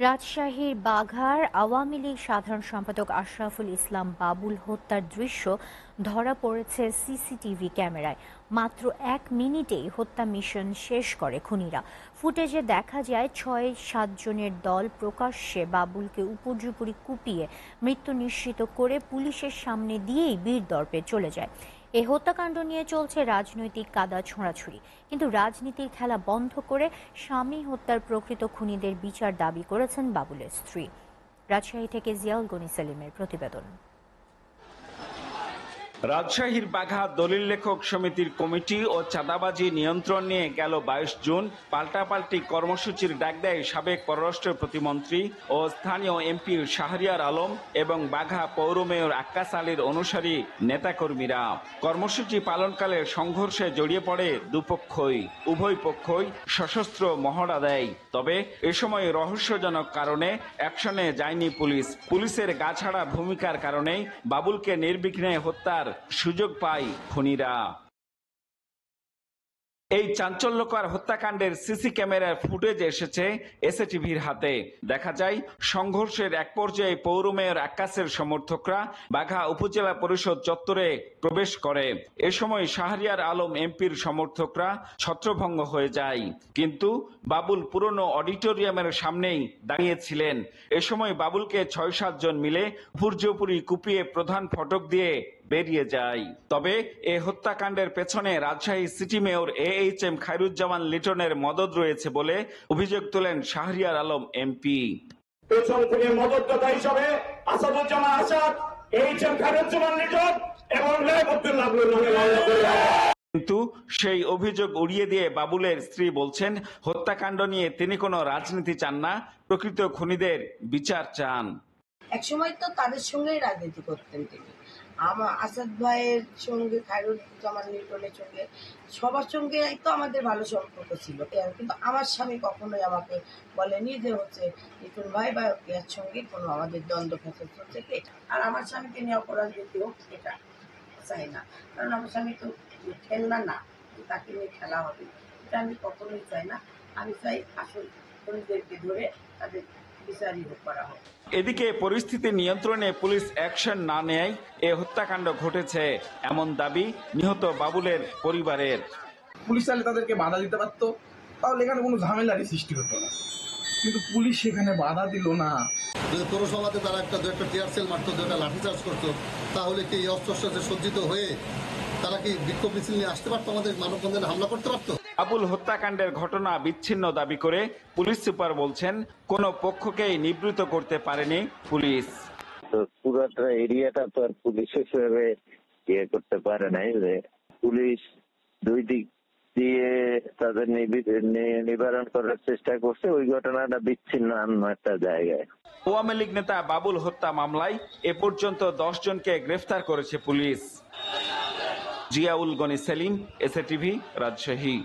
রাজশাহীর বাঘার আওয়ামী লীগ সাধারণ সম্পাদক আশরাফুল ইসলাম বাবুল হত্যার দৃশ্য ধরা পড়েছে সিসিটিভি ক্যামেরায়। মাত্র 1 মিনিটেই হত্যা মিশন শেষ করে খুনিরা। ফুটেজে দেখা যায় 6-7 জনের দল প্রকাশ্যে বাবুলকে উপর্যুপরি কুপিয়ে মৃত্যু নিশ্চিত করে পুলিশের সামনে দিয়েই বীরদর্পে চলে যায়। এ হত্যাকাণ্ড নিয়ে চলছে রাজনৈতিক কাদা ছোঁড়াছুড়ি, কিন্তু রাজনীতির খেলা বন্ধ করে স্বামী হত্যার প্রকৃত খুনিদের বিচার দাবি করেছেন বাবুলের স্ত্রী। রাজশাহী থেকে জিয়াউল গনি সেলিমের প্রতিবেদন। রাজশাহীর বাঘা দলিল লেখক সমিতির কমিটি ও চাঁদাবাজি নিয়ন্ত্রণ নিয়ে গেল 22 জুন পাল্টাপাল্টি কর্মসূচির ডাক দেয় সাবেক পররাষ্ট্র প্রতিমন্ত্রী ও স্থানীয় এমপি শাহরিয়ার আলম এবং বাঘা পৌর মেয়র আক্কাস আলীর অনুসারী নেতাকর্মীরা। কর্মসূচি পালনকালে সংঘর্ষে জড়িয়ে পড়ে দুপক্ষই। উভয় পক্ষই সশস্ত্র মহড়া দেয়। তবে এ সময় রহস্যজনক কারণে অ্যাকশনে যায়নি পুলিশ। পুলিশের গাছাড়া ভূমিকার কারণেই বাবুলকে নির্বিঘ্নে হত্যার সুযোগ পায় খুনিরা। এই চাঞ্চল্যকর হত্যাকাণ্ডের সিসি ক্যামেরার ফুটেজ এসেছে এসএটিভির হাতে। দেখা যায় সংঘর্ষের এক পর্যায়ে পৌর মেয়র আক্কাসের সমর্থকরা বাঘা উপজেলা পরিষদ চত্বরে প্রবেশ করে। এ সময় শাহরিয়ার আলম এমপির সমর্থকরা ছত্রভঙ্গ হয়ে যায়, কিন্তু বাবুল পুরনো অডিটোরিয়ামের সামনেই দাঁড়িয়েছিলেন। এ সময় বাবুলকে 6-7 জন মিলে উপর্যুপরি কুপিয়ে প্রধান ফটক দিয়ে বেরিয়ে যায়। তবে এ হত্যাকাণ্ডের পেছনে Rajshahi city mayor AHM Khairuzzaman লিটনের মদদ রয়েছে বলে অভিযোগ তোলেন শাহরিয়ার আলম এমপি। পেছন থেকে মদতদাতা হিসাবে আসাদুজ্জামান আসাদ, AHM খায়রুজ্জামান লিটন এবং লাইবুদ্দুল্লাহ কিন্তু সেই অভিযোগ উড়িয়ে দিয়ে বাবুলের স্ত্রী বলছেন, হত্যাকাণ্ড নিয়ে তিনি কোনো রাজনীতি চান না, প্রকৃত খুনিদের বিচার চান। একসময় তো তাদের সঙ্গেই রাজনীতি করতেন তিনি। আমার আসাদ ভাইয়ের সঙ্গে, খায়রুজ্জামান লিটনের সঙ্গে, সবার সঙ্গে তো আমাদের ভালো সম্পর্ক ছিল, কিন্তু আমার স্বামী কখনোই আমাকে বলেনি যে হচ্ছে লিটন ভাই বা এর সঙ্গে কোনো আমাদের দ্বন্দ্ব ফেসল চলছে। আর আমার স্বামীকে নিয়ে অপরাজনীতি হোক এটা চাই না, কারণ আমার স্বামী তো খেলনা না, তাকে নিয়ে খেলা হবে এটা আমি কখনোই চাই না। আমি চাই আসল খুনিদেরকে ধরে তাদের বিচারিত করা হোক। এদিকে পরিস্থিতি নিয়ন্ত্রণে পুলিশ অ্যাকশন না নেয় এ হত্যাকাণ্ড ঘটেছে, এমন দাবি নিহত বাবুলের পরিবারের। পুলিশ চাইলে তাদেরকে বাধা দিতে পারতো, তাহলে এখানে কোনো ঝামেলারই সৃষ্টি হতো না, কিন্তু পুলিশ সেখানে বাধা দিল না। যদি পৌরসভাতে তারা একটা টিয়ার সেল মারতো, একটা লাঠিচার্জ করতো, তাহলে কি এই অস্ত্র সজ্জিত হয়ে তারা কি বিক্ষোভ মিছিল নিয়ে আসতে পারতো, আমাদের মানববন্ধনে হামলা করতে পারতো? বাবুল হত্যাকাণ্ডের ঘটনা বিচ্ছিন্ন দাবি করে পুলিশ সুপার বলছেন, কোনো পক্ষকেই নিবৃত করতে পারেনি পুলিশ। পুরোটা এরিয়াটা তো আর পুলিশ হিসেবে করতে পারে নাই, যে পুলিশ দুই দিক দিয়ে তাদের নিবারণ করার চেষ্টা করছে। ওই ঘটনাটা বিচ্ছিন্ন অন্য একটা জায়গায়। আওয়ামী লীগ নেতা বাবুল হত্যা মামলায় এ পর্যন্ত 10 জনকে গ্রেফতার করেছে পুলিশ। জিয়াউল গনি সেলিম, এসএটিভি, রাজশাহী।